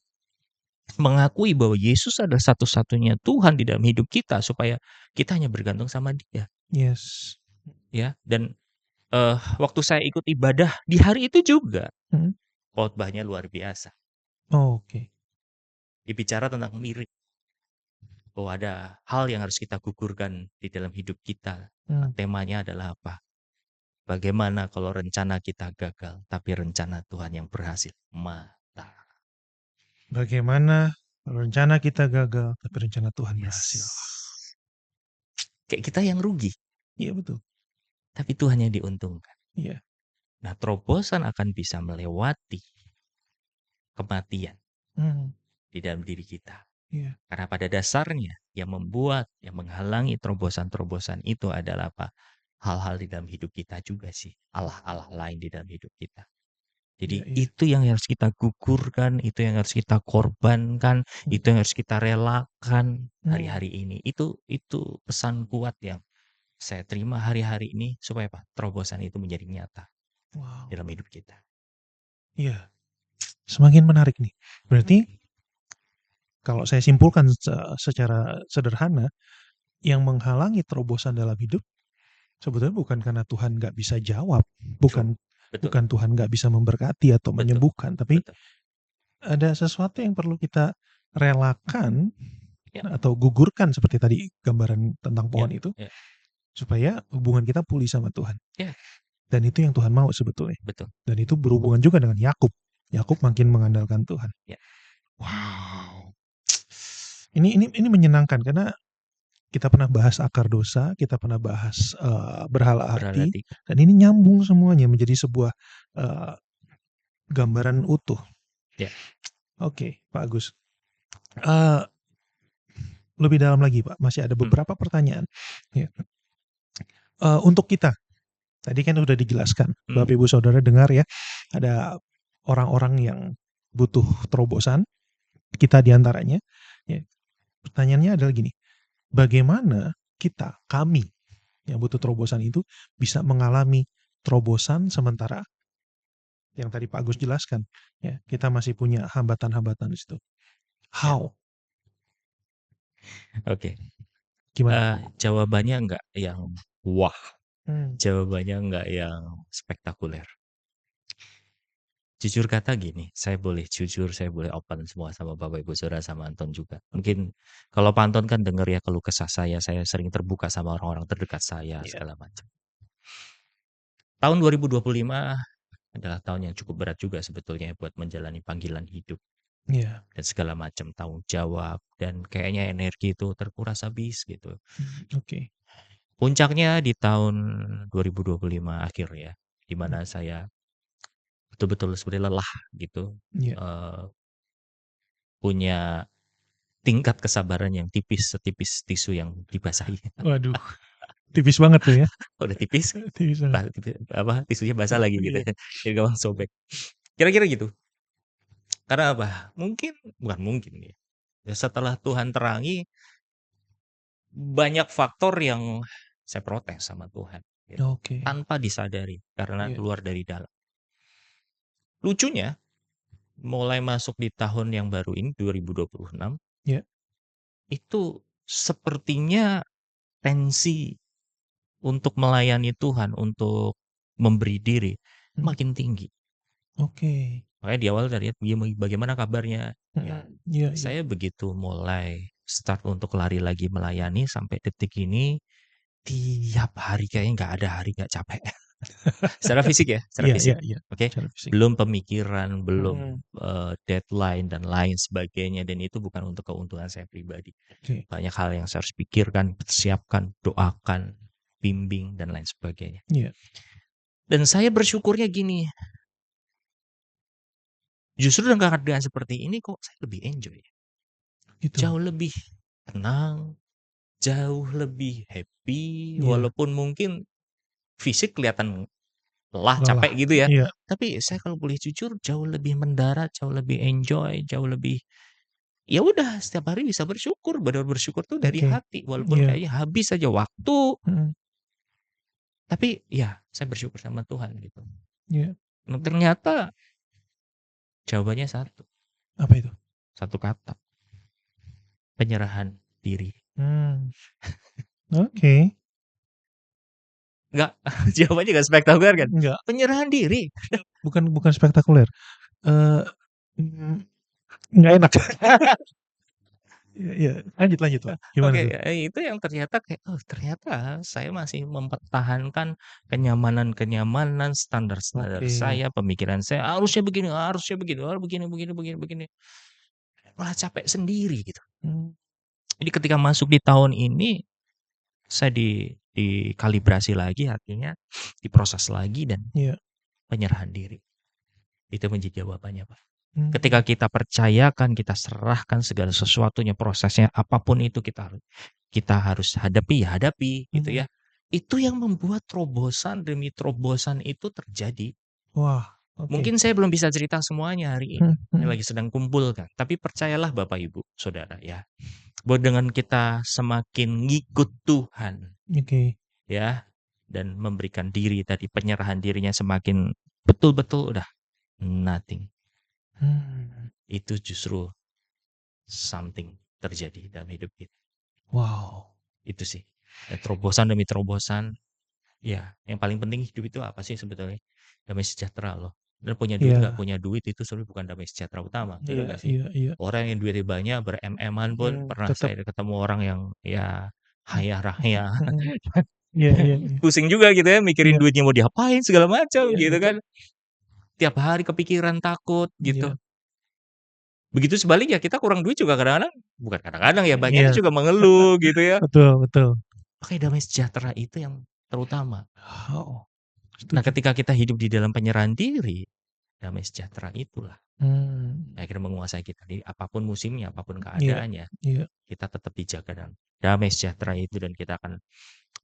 S2: mengakui bahwa Yesus adalah satu-satunya Tuhan di dalam hidup kita supaya kita hanya bergantung sama Dia.
S1: Yes.
S2: Ya, dan waktu saya ikut ibadah di hari itu juga khotbahnya luar biasa.
S1: Oke.
S2: Dibicara tentang mirip. Bahwa ada hal yang harus kita gugurkan di dalam hidup kita. Temanya adalah apa? Bagaimana kalau rencana kita gagal, tapi rencana Tuhan yang berhasil? Mantap.
S1: Bagaimana rencana kita gagal, tapi rencana Tuhan berhasil?
S2: Kayak kita yang rugi.
S1: Iya betul.
S2: Tapi Tuhan yang diuntungkan.
S1: Iya.
S2: Nah, terobosan akan bisa melewati kematian di dalam diri kita.
S1: Iya.
S2: Karena pada dasarnya yang membuat, yang menghalangi terobosan-terobosan itu adalah apa? Hal-hal di dalam hidup kita juga sih. Allah-Allah lain di dalam hidup kita. Jadi itu yang harus kita gugurkan, itu yang harus kita korbankan, itu yang harus kita relakan hari-hari ini. Itu pesan kuat yang saya terima hari-hari ini supaya apa? Terobosan itu menjadi nyata dalam hidup kita.
S1: Iya. Semakin menarik nih. Berarti kalau saya simpulkan secara sederhana, yang menghalangi terobosan dalam hidup sebetulnya bukan karena Tuhan nggak bisa jawab,
S2: True.
S1: bukan
S2: Betul,
S1: bukan Tuhan nggak bisa memberkati atau
S2: betul,
S1: menyembuhkan, tapi
S2: betul.
S1: ada sesuatu yang perlu kita relakan
S2: Ya,
S1: atau gugurkan seperti tadi gambaran tentang
S2: ya,
S1: pohon itu,
S2: ya,
S1: supaya hubungan kita pulih sama Tuhan.
S2: ya,
S1: Dan itu yang Tuhan mau sebetulnya.
S2: betul.
S1: Dan itu berhubungan juga dengan Yakub. Yakub makin mengandalkan Tuhan.
S2: Ya,
S1: Wow. Ini menyenangkan karena kita pernah bahas akar dosa, kita pernah bahas berhala hati,
S2: berarti.
S1: dan ini nyambung semuanya menjadi sebuah eh, gambaran utuh.
S2: Ya,
S1: Oke, Pak Agus. Eh, lebih dalam lagi, Pak. Masih ada beberapa pertanyaan. Ya. Untuk kita, tadi kan udah dijelaskan, Bapak Ibu Saudara dengar ya, ada orang-orang yang butuh terobosan, kita diantaranya. Ya. Pertanyaannya adalah gini, bagaimana kami yang butuh terobosan itu bisa mengalami terobosan sementara yang tadi Pak Agus jelaskan, ya kita masih punya hambatan-hambatan di situ.
S2: ya.
S1: How?
S2: Oke.
S1: Gimana?
S2: Jawabannya nggak yang wah,
S1: Hmm.
S2: jawabannya nggak yang spektakuler. Jujur kata gini, saya boleh jujur, saya boleh open semua sama Bapak Ibu Saudara sama Anton juga. Mungkin kalau Pak Anton kan dengar ya keluh kesah saya sering terbuka sama orang-orang terdekat saya
S1: Ya.
S2: segala macam. Tahun 2025 adalah tahun yang cukup berat juga sebetulnya buat menjalani panggilan hidup
S1: Ya.
S2: dan segala macam tanggung jawab dan kayaknya energi itu terkuras habis gitu.
S1: Oke.
S2: Puncaknya di tahun 2025 akhir ya, di mana saya betul-betul seperti lelah gitu,
S1: Ya.
S2: punya tingkat kesabaran yang tipis setipis tisu yang dibasahi.
S1: Waduh, tipis banget tuh ya.
S2: Udah tipis,
S1: Tipis banget.
S2: tisunya basah lagi gitu,
S1: Iya.
S2: jadi gampang sobek. Kira-kira gitu. Karena apa? Bukan mungkin ya. Setelah Tuhan terangi, banyak faktor yang saya protes sama Tuhan, gitu.
S1: Oke.
S2: Tanpa disadari, karena
S1: Iya.
S2: keluar dari dalam. Lucunya, mulai masuk di tahun yang baru ini 2026
S1: Ya.
S2: itu sepertinya tensi untuk melayani Tuhan, untuk memberi diri makin tinggi.
S1: Oke.
S2: Makanya di awal tadi bagaimana kabarnya? Ya,
S1: Iya, iya.
S2: saya begitu mulai start untuk lari lagi melayani sampai detik ini tiap hari kayaknya nggak ada hari nggak capek. Secara fisik ya, secara
S1: Iya, iya,
S2: fisik.
S1: iya.
S2: Oke,
S1: Secara fisik.
S2: belum pemikiran, belum
S1: Mm.
S2: deadline dan lain sebagainya dan itu bukan untuk keuntungan saya pribadi.
S1: Oke.
S2: Banyak hal yang saya harus pikirkan, persiapkan, doakan, bimbing dan lain sebagainya.
S1: Iya.
S2: Dan saya bersyukurnya gini, justru dengan keadaan seperti ini kok saya lebih enjoy.
S1: Gitu.
S2: Jauh lebih tenang, jauh lebih happy,
S1: Iya.
S2: walaupun mungkin fisik kelihatan lelah,
S1: Lelah.
S2: capek gitu ya.
S1: Iya.
S2: Tapi saya kalau boleh jujur jauh lebih mendarat, jauh lebih enjoy, jauh lebih ya udah setiap hari bisa bersyukur, benar bersyukur tuh dari
S1: Oke.
S2: hati walaupun
S1: Iya.
S2: kayaknya habis aja waktu,
S1: Mm.
S2: tapi ya saya bersyukur sama Tuhan gitu.
S1: Iya.
S2: Nah, ternyata jawabannya satu,
S1: Apa itu?
S2: satu kata, penyerahan diri.
S1: Hmm. Oke.
S2: Enggak, jawabannya enggak spektakuler kan?
S1: Enggak.
S2: Penyerahan diri.
S1: Bukan spektakuler. Eh, mm, nggak enak. Iya, iya. Lanjut, Pak. Gimana
S2: Oke,
S1: tuh?
S2: itu yang ternyata kayak, oh ternyata saya masih mempertahankan kenyamanan-kenyamanan, standar-standar
S1: Oke.
S2: saya, pemikiran saya, harusnya begini, harus begini. Malah capek sendiri gitu.
S1: Hmm.
S2: Jadi ketika masuk di tahun ini, saya dikalibrasi lagi artinya diproses lagi dan
S1: Iya.
S2: penyerahan diri. Itu menjadi jawabannya, Pak.
S1: Hmm.
S2: Ketika kita percayakan, kita serahkan segala sesuatunya, prosesnya apapun itu kita harus hadapi ya hadapi gitu ya. Itu yang membuat terobosan demi terobosan itu terjadi.
S1: Wah, oke.
S2: Mungkin saya belum bisa cerita semuanya hari ini. Saya
S1: Hmm.
S2: lagi sedang kumpulkan. Tapi percayalah Bapak Ibu, Saudara ya. Bahwa dengan kita semakin ngikut Tuhan
S1: Oke.
S2: ya dan memberikan diri tadi penyerahan dirinya semakin betul-betul udah nothing.
S1: Hmm.
S2: Itu justru something terjadi dalam hidup kita.
S1: Wow.
S2: Itu sih. Terobosan demi terobosan. Ya, yang paling penting hidup itu apa sih sebetulnya? Damai sejahtera loh. Dan punya duit nggak
S1: Iya,
S2: punya duit itu sebenarnya bukan damai sejahtera utama, betul
S1: iya,
S2: nggak sih?
S1: iya, iya.
S2: Orang yang duitnya banyak ber-MM-an pun pernah
S1: Tetap.
S2: saya ketemu orang yang ya haya raya.
S1: Iya, iya, iya.
S2: Pusing juga gitu ya mikirin
S1: Iya,
S2: duitnya mau diapain segala macam
S1: iya,
S2: gitu
S1: iya,
S2: kan. Tiap hari kepikiran takut gitu.
S1: iya,
S2: Begitu sebaliknya kita kurang duit juga kadang-kadang, bukan kadang-kadang ya banyaknya
S1: iya.
S2: juga mengeluh gitu ya.
S1: Betul, betul.
S2: Makanya damai sejahtera itu yang terutama.
S1: Oh,
S2: Nah,
S1: setuju.
S2: ketika kita hidup di dalam penyerahan diri, damai sejahtera itulah
S1: Hmm,
S2: yang akhirnya menguasai kita. Di apapun musimnya, apapun
S1: iya,
S2: keadaannya,
S1: iya.
S2: kita tetap dijaga dalam damai sejahtera itu dan kita akan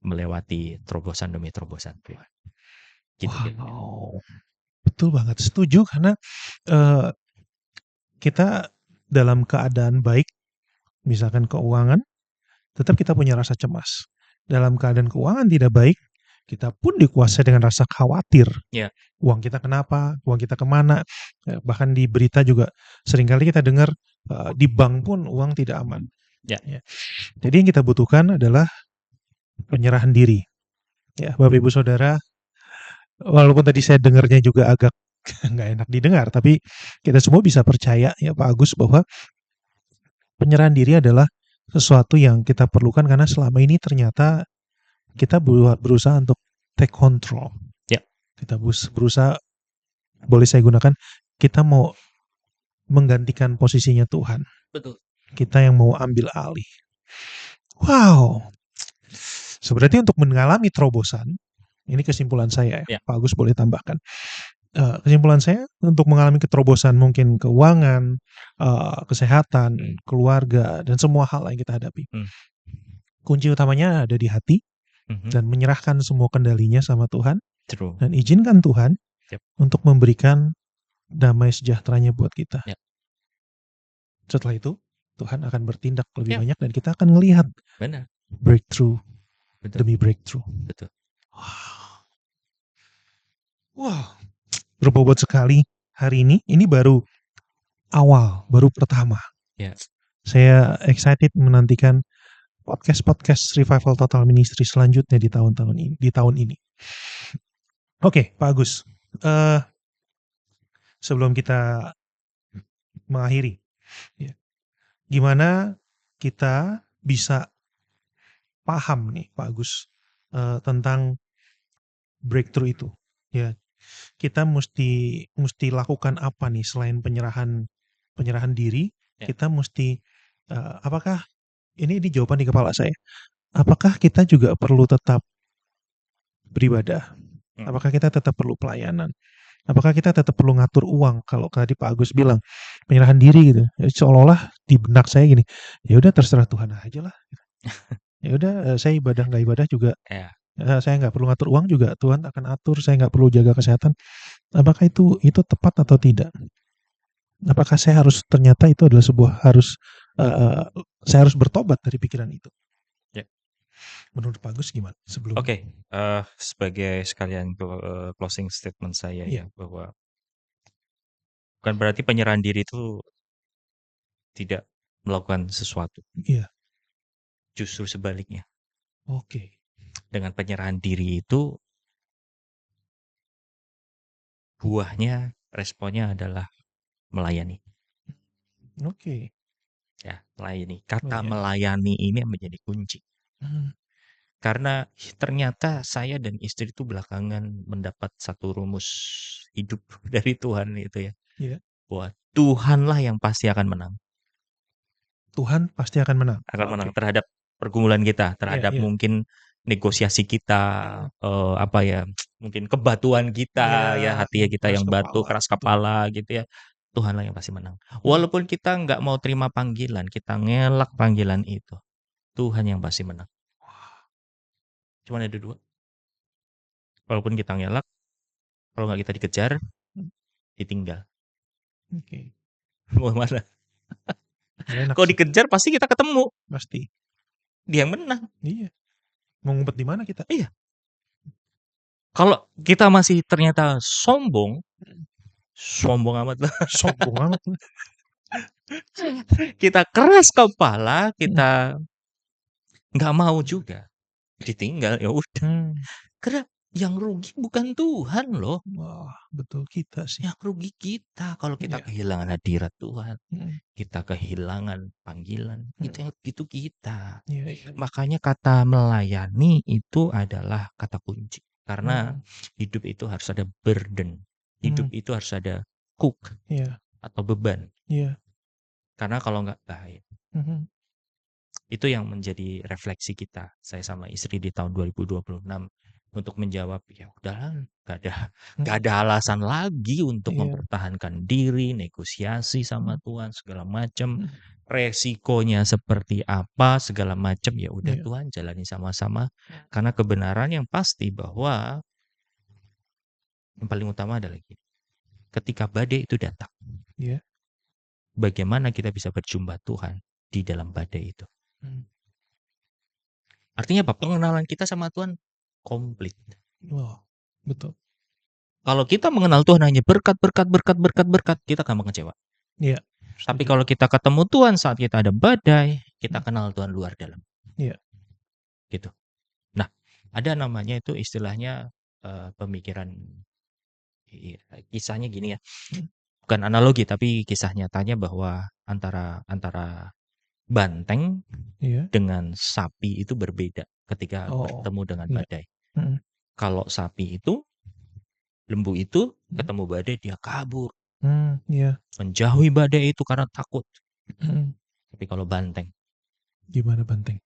S2: melewati terobosan demi terobosan Tuhan. Gitu kira-kira.
S1: Wow, betul banget. Setuju karena eh, kita dalam keadaan baik, misalkan keuangan, tetap kita punya rasa cemas. Dalam keadaan keuangan tidak baik, kita pun dikuasai dengan rasa khawatir.
S2: Ya,
S1: Uang kita kenapa? Uang kita kemana? Bahkan di berita juga seringkali kita dengar di bank pun uang tidak aman.
S2: ya,
S1: Ya. Jadi yang kita butuhkan adalah penyerahan diri. Ya, Bapak Ibu Saudara, walaupun tadi saya dengarnya juga agak nggak enak didengar, tapi kita semua bisa percaya ya Pak Agus bahwa penyerahan diri adalah sesuatu yang kita perlukan karena selama ini ternyata kita berusaha untuk take control.
S2: ya,
S1: Kita berusaha, boleh saya gunakan, kita mau menggantikan posisinya Tuhan.
S2: betul.
S1: Kita yang mau ambil alih. Wow. Sebenarnya untuk mengalami terobosan, ini kesimpulan saya ya,
S2: Ya,
S1: Pak Agus boleh tambahkan. Kesimpulan saya untuk mengalami keterobosan mungkin keuangan, kesehatan, keluarga, dan semua hal yang kita hadapi.
S2: hmm,
S1: Kunci utamanya ada di hati
S2: mhm,
S1: dan menyerahkan semua kendalinya sama Tuhan
S2: true.
S1: dan izinkan Tuhan
S2: Yap,
S1: untuk memberikan damai sejahteranya buat kita.
S2: ya,
S1: Setelah itu, Tuhan akan bertindak lebih
S2: ya,
S1: banyak dan kita akan melihat
S2: benar,
S1: breakthrough
S2: betul,
S1: demi breakthrough.
S2: betul.
S1: Wow. Wow, berbobot sekali hari ini. Ini baru awal, baru pertama.
S2: Ya,
S1: Saya excited menantikan podcast-podcast Revival Total Ministry selanjutnya di tahun-tahun ini, di tahun ini. Oke, Pak Agus. Eh, Sebelum kita mengakhiri, ya, gimana kita bisa paham nih, Pak Agus, tentang breakthrough itu? Ya, kita mesti lakukan apa nih selain penyerahan diri?
S2: ya,
S1: Kita mesti apakah ini jawaban di kepala saya? Apakah kita juga perlu tetap beribadah?
S2: hmm,
S1: Apakah kita tetap perlu pelayanan? Apakah kita tetap perlu ngatur uang? Kalau tadi Pak Agus bilang penyerahan diri gitu, ya, seolah-olah di benak saya gini, ya udah terserah Tuhan aja lah. Ya udah saya ibadah nggak ibadah juga,
S2: ya.
S1: saya nggak perlu ngatur uang juga Tuhan akan atur. Saya nggak perlu jaga kesehatan. Apakah itu tepat atau tidak? Apakah saya harus ternyata itu adalah sebuah harus saya harus bertobat dari pikiran itu?
S2: Ya.
S1: Menurut Pak Agus gimana sebelum?
S2: Oke, sebagai sekalian closing statement saya
S1: Iya,
S2: ya, bahwa bukan berarti penyerahan diri itu tidak melakukan sesuatu.
S1: iya,
S2: Justru sebaliknya.
S1: oke,
S2: Dengan penyerahan diri itu, buahnya, responnya adalah melayani.
S1: oke,
S2: Ya, melayani. Kata
S1: melayani.
S2: melayani ini yang menjadi kunci.
S1: Hmm,
S2: Karena ternyata saya dan istri itu belakangan mendapat satu rumus hidup dari Tuhan itu ya.
S1: iya,
S2: Bahwa Tuhanlah yang pasti akan menang.
S1: Tuhan pasti akan menang.
S2: Akan menang
S1: Oke,
S2: terhadap pergumulan kita,
S1: iya,
S2: terhadap
S1: iya,
S2: mungkin negosiasi kita, apa ya, mungkin kebatuan
S1: iya,
S2: kita, ya hati kita
S1: keras
S2: yang batu,
S1: kepala,
S2: keras
S1: betul.
S2: kepala gitu ya. Tuhanlah yang pasti menang.
S1: Hmm,
S2: Walaupun kita nggak mau terima panggilan, kita ngelak panggilan itu, Tuhan yang pasti menang. Cuman ada dua. Walaupun kita ngelak, kalau nggak kita dikejar,
S1: hmm,
S2: ditinggal.
S1: oke,
S2: Mau mana?
S1: nggak enak
S2: Kalau
S1: sih,
S2: dikejar pasti kita ketemu,
S1: pasti.
S2: dia yang menang.
S1: Iya, mau ngumpet di mana kita?
S2: Iya. Kalau kita masih ternyata sombong,
S1: Hmm,
S2: sombong amat lah.
S1: sombong amat.
S2: Kita keras kepala,
S1: Hmm,
S2: kita nggak mau juga ditinggal, ya udah.
S1: Hmm.
S2: Karena yang rugi bukan Tuhan loh,
S1: Wah, betul kita sih.
S2: yang rugi kita. Kalau kita
S1: Iya.
S2: kehilangan hadirat Tuhan,
S1: Hmm.
S2: kita kehilangan panggilan, itu yang itu kita.
S1: Iya, iya.
S2: Makanya kata melayani itu adalah kata kunci. Karena
S1: Hmm.
S2: hidup itu harus ada burden. Hidup
S1: Hmm.
S2: itu harus ada cook
S1: Iya.
S2: atau beban.
S1: Iya.
S2: Karena kalau nggak bahaya.
S1: Mhm.
S2: Itu yang menjadi refleksi kita, saya sama istri di tahun 2026 untuk menjawab, ya udahlah, nggak ada alasan lagi untuk
S1: Iya.
S2: mempertahankan diri, negosiasi sama Tuhan segala macam,
S1: Hmm.
S2: resikonya seperti apa segala macam, ya udah
S1: Iya.
S2: Tuhan jalani sama-sama, karena kebenaran yang pasti bahwa yang paling utama adalah gini, ketika badai itu datang,
S1: Iya.
S2: bagaimana kita bisa berjumpa Tuhan di dalam badai itu.
S1: Hmm.
S2: Artinya apa? Pengenalan kita sama Tuhan komplit.
S1: Wow, betul.
S2: Kalau kita mengenal Tuhan hanya berkat, kita gampang kecewa.
S1: Iya.
S2: Tapi
S1: Setuju.
S2: kalau kita ketemu Tuhan saat kita ada badai, kita kenal Tuhan luar dalam.
S1: Iya.
S2: Gitu. Nah, ada namanya itu istilahnya pemikiran, kisahnya gini ya.
S1: Hmm.
S2: Bukan analogi tapi kisah nyatanya bahwa antara banteng
S1: Iya.
S2: dengan sapi itu berbeda ketika
S1: Oh.
S2: bertemu dengan
S1: Iya.
S2: badai.
S1: Hmm.
S2: Kalau sapi itu, lembu itu
S1: Hmm.
S2: ketemu badai dia kabur,
S1: Iya.
S2: menjauhi badai itu karena takut.
S1: Hmm.
S2: Tapi kalau banteng,
S1: Gimana banteng?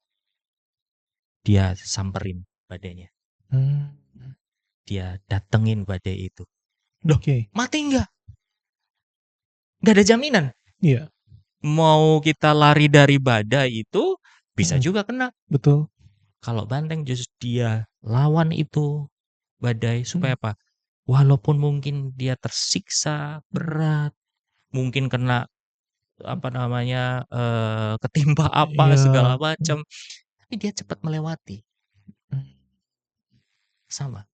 S2: dia samperin badainya.
S1: Hmm.
S2: Dia datengin badai itu. Loh,
S1: Oke.
S2: mati nggak? Nggak ada jaminan.
S1: Iya.
S2: Mau kita lari dari badai itu, bisa
S1: Hmm.
S2: juga kena.
S1: Betul.
S2: Kalau banteng justru dia lawan itu badai supaya
S1: Hmm.
S2: apa? Walaupun mungkin dia tersiksa berat, mungkin kena apa namanya ketimpa apa
S1: Iya.
S2: segala
S1: Hmm.
S2: macam, tapi dia cepat melewati.
S1: Hmm.
S2: Sama,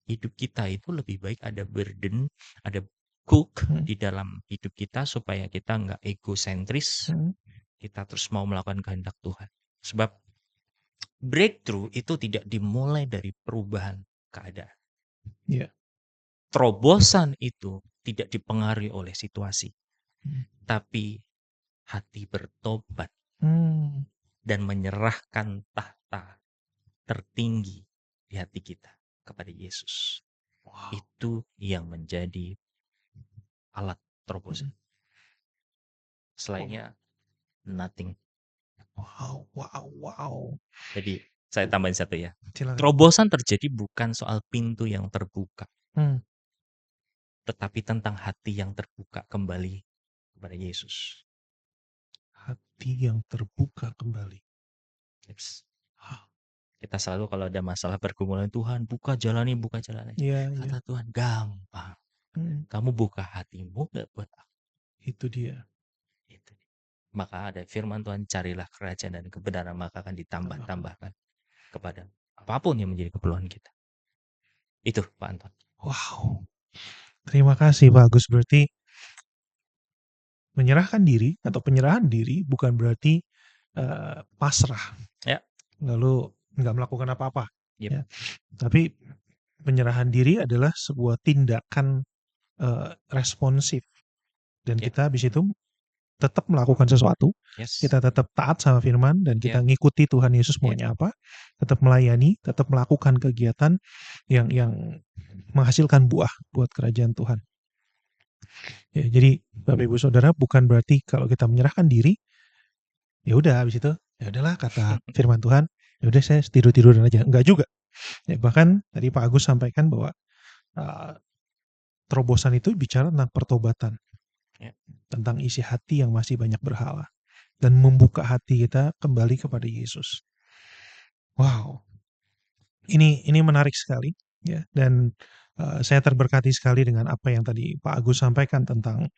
S2: hidup kita itu lebih baik ada burden, ada cook
S1: Hmm.
S2: di dalam hidup kita supaya kita nggak egosentris,
S1: Hmm.
S2: kita terus mau melakukan kehendak Tuhan. Sebab breakthrough itu tidak dimulai dari perubahan keadaan.
S1: Iya.
S2: Terobosan itu tidak dipengaruhi oleh situasi,
S1: Hmm.
S2: tapi hati bertobat
S1: Hmm.
S2: dan menyerahkan tahta tertinggi di hati kita kepada Yesus.
S1: Wow.
S2: Itu yang menjadi alat terobosan. Selainnya nothing.
S1: Wow. Wow. Wow.
S2: Jadi saya tambahin satu ya.
S1: Silakan.
S2: Terobosan terjadi bukan soal pintu yang terbuka,
S1: Hmm.
S2: tetapi tentang hati yang terbuka kembali kepada Yesus.
S1: Hati yang terbuka kembali.
S2: Yes.
S1: Hah.
S2: Kita selalu kalau ada masalah pergumulan, Tuhan buka jalannya, buka jalannya.
S1: Iya. Iya.
S2: Kata Tuhan gampang.
S1: Hmm.
S2: Kamu buka hatimu nggak buat aku.
S1: Itu dia.
S2: Itu. Maka ada firman Tuhan, carilah kerajaan dan kebenaran, maka akan ditambah-tambahkan kepada apapun yang menjadi keperluan kita. Itu Pak Anton.
S1: Wow. Terima kasih Pak Agus. Berarti menyerahkan diri atau penyerahan diri bukan berarti pasrah.
S2: Ya.
S1: Lalu nggak melakukan apa-apa.
S2: Yep.
S1: Ya. Tapi penyerahan diri adalah sebuah tindakan responsif. Dan
S2: Yep.
S1: kita habis itu tetap melakukan sesuatu.
S2: Yes.
S1: Kita tetap taat sama firman dan kita ngikuti Tuhan Yesus maunya apa. Tetap melayani, tetap melakukan kegiatan yang menghasilkan buah buat kerajaan Tuhan. Ya, jadi Bapak Ibu Saudara, bukan berarti kalau kita menyerahkan diri, ya udah habis itu, ya udahlah kata firman Tuhan, ya udah saya tidur-tiduran aja. Enggak juga. Ya, bahkan tadi Pak Agus sampaikan bahwa terobosan itu bicara tentang pertobatan. Tentang isi hati yang masih banyak berhala. Dan membuka hati kita kembali kepada Yesus. Wow. Ini menarik sekali. Ya, dan saya terberkati sekali dengan apa yang tadi Pak Agus sampaikan tentang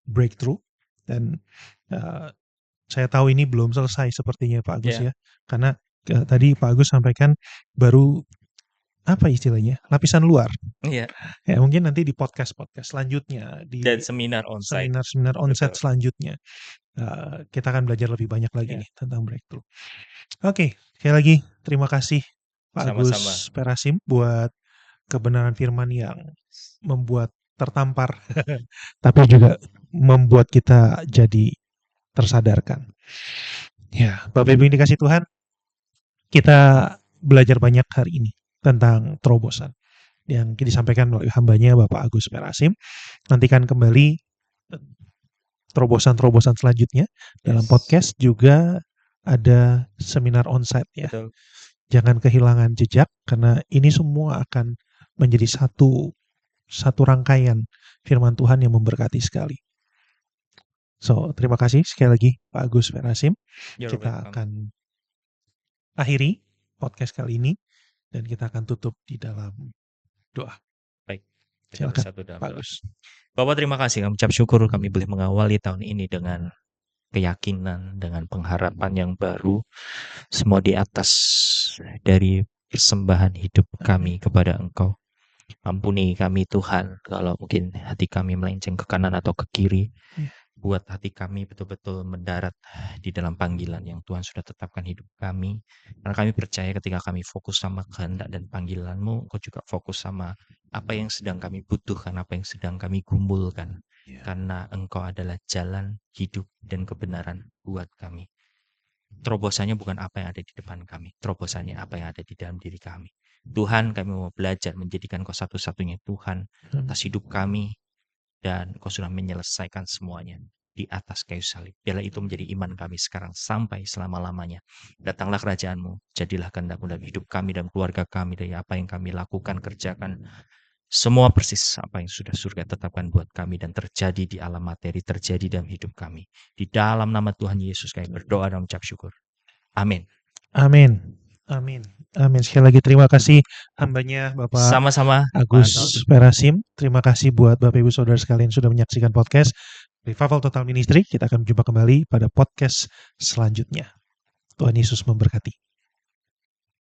S1: breakthrough. Dan saya tahu ini belum selesai sepertinya Pak Agus ya. Karena tadi Pak Agus sampaikan baru apa istilahnya? Lapisan luar.
S2: Iya.
S1: Ya, mungkin nanti di podcast selanjutnya, di
S2: dan seminar onsite
S1: selanjutnya kita akan belajar lebih banyak lagi
S2: Ya.
S1: nih tentang breakthrough. Oke, sekali lagi terima kasih Pak
S2: Sama-sama.
S1: Agus Perasim buat kebenaran firman yang membuat tertampar, tapi juga membuat kita jadi tersadarkan. Ya, Bapak Ibu yang dikasih Tuhan, kita belajar banyak hari ini tentang terobosan yang disampaikan melalui hambanya Bapak Agus Perasim. Nantikan kembali terobosan-terobosan selanjutnya dalam podcast, juga ada seminar onsite ya.
S2: Betul.
S1: Jangan kehilangan jejak karena ini semua akan menjadi satu rangkaian firman Tuhan yang memberkati sekali. So, terima kasih sekali lagi Pak Agus Perasim.
S2: You're
S1: Kita
S2: welcome.
S1: akan akhiri podcast kali ini dan kita akan tutup di dalam doa.
S2: Baik, kita
S1: Silakan
S2: bersatu dalam
S1: Pak
S2: doa.
S1: Agus.
S2: Bapak terima kasih, kami ucap syukur kami boleh mengawali tahun ini dengan keyakinan, dengan pengharapan yang baru, semua di atas dari persembahan hidup kami kepada Engkau. Ampuni kami Tuhan, kalau mungkin hati kami melenceng ke kanan atau ke kiri. Buat hati kami betul-betul mendarat di dalam panggilan yang Tuhan sudah tetapkan hidup kami. Karena kami percaya ketika kami fokus sama kehendak dan panggilan-Mu, Engkau juga fokus sama apa yang sedang kami butuhkan, apa yang sedang kami gumulkan. Karena Engkau adalah jalan, hidup, dan kebenaran buat kami. Terobosannya bukan apa yang ada di depan kami, terobosannya apa yang ada di dalam diri kami. Tuhan, kami mau belajar menjadikan Kau satu-satunya Tuhan atas hidup kami, dan Kau sudah menyelesaikan semuanya di atas kayu salib. Biarlah itu menjadi iman kami sekarang sampai selama-lamanya. Datanglah kerajaan-Mu, jadilah kehendak-Mu dalam hidup kami dan keluarga kami, dari apa yang kami lakukan, kerjakan, semua persis apa yang sudah surga tetapkan buat kami dan terjadi di alam materi, terjadi dalam hidup kami. Di dalam nama Tuhan Yesus kami berdoa dan mengucap syukur. Amin.
S1: Amin. Amin. Amin. Sekali lagi terima kasih hambanya Bapak
S2: Sama-sama.
S1: Agus Perasim. Terima kasih buat Bapak Ibu Saudara sekalian sudah menyaksikan podcast Revival Total Ministry. Kita akan berjumpa kembali pada podcast selanjutnya. Tuhan Yesus memberkati.